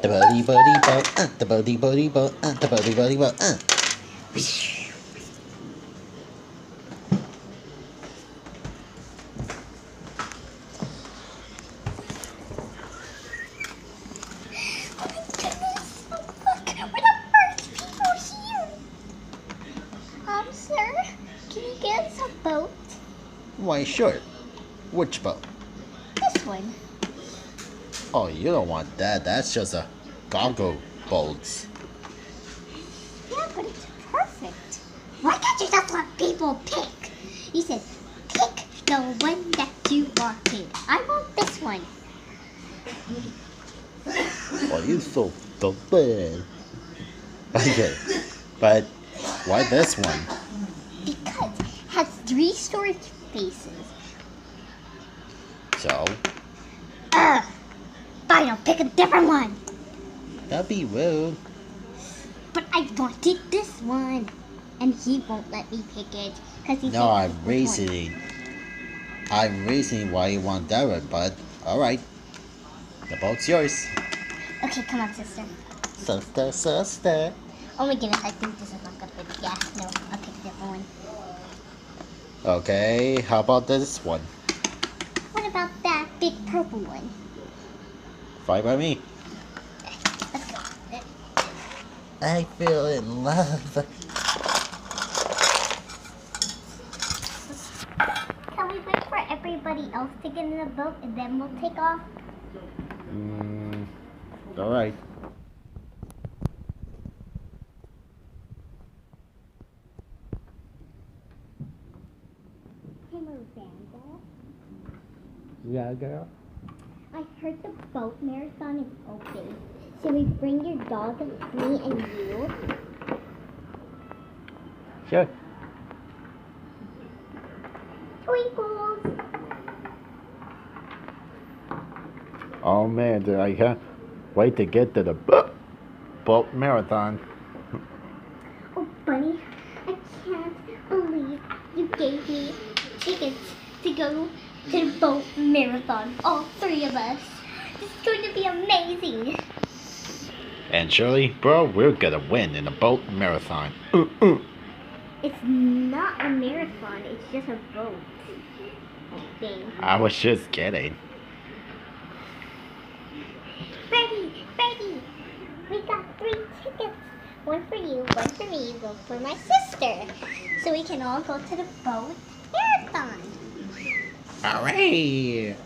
the buddy buddy boat, the buddy buddy boat, the buddy buddy boat, Sir, can you get us a boat? Why, sure. Which boat? This one. Oh, you don't want that. That's just a goggle boats. Yeah, but it's perfect. Why can't you just let people pick? You said, pick the one that you wanted. I want this one. Well, you're so stupid. Okay, but why this one? Because it has 3 storage spaces. So, Fine, I'll pick a different one. that'd be rude. But I wanted this one. And he won't let me pick it. Cause he No, said I'm which one. reasoning. I'm reasoning why you want that one, but alright. The boat's yours. Okay, come on, sister. Sister, sister. Oh my goodness, I think this is not gonna fit. Yeah, no, I'll pick a different one. Okay, how about this one? What about that big purple one? Fine by me. Let's go. I feel in love. Can we wait for everybody else to get in the boat and then we'll take off? Alright. Hey, Miranda. Yeah, girl. I heard the boat marathon is open. Should we bring your dog, me, and you? Sure. Twinkles! Oh man, I can't wait to get to the boat marathon. Oh, Bunny, I can't believe you gave me tickets to go to the boat marathon. All 3 of us. This is going to be amazing. And Shirley, bro, we're gonna win in the boat marathon. It's not a marathon, it's just a boat. Thing. I was just kidding. Freddie, we got 3 tickets. One for you, one for me, one for my sister. So we can all go to the boat marathon. Alright.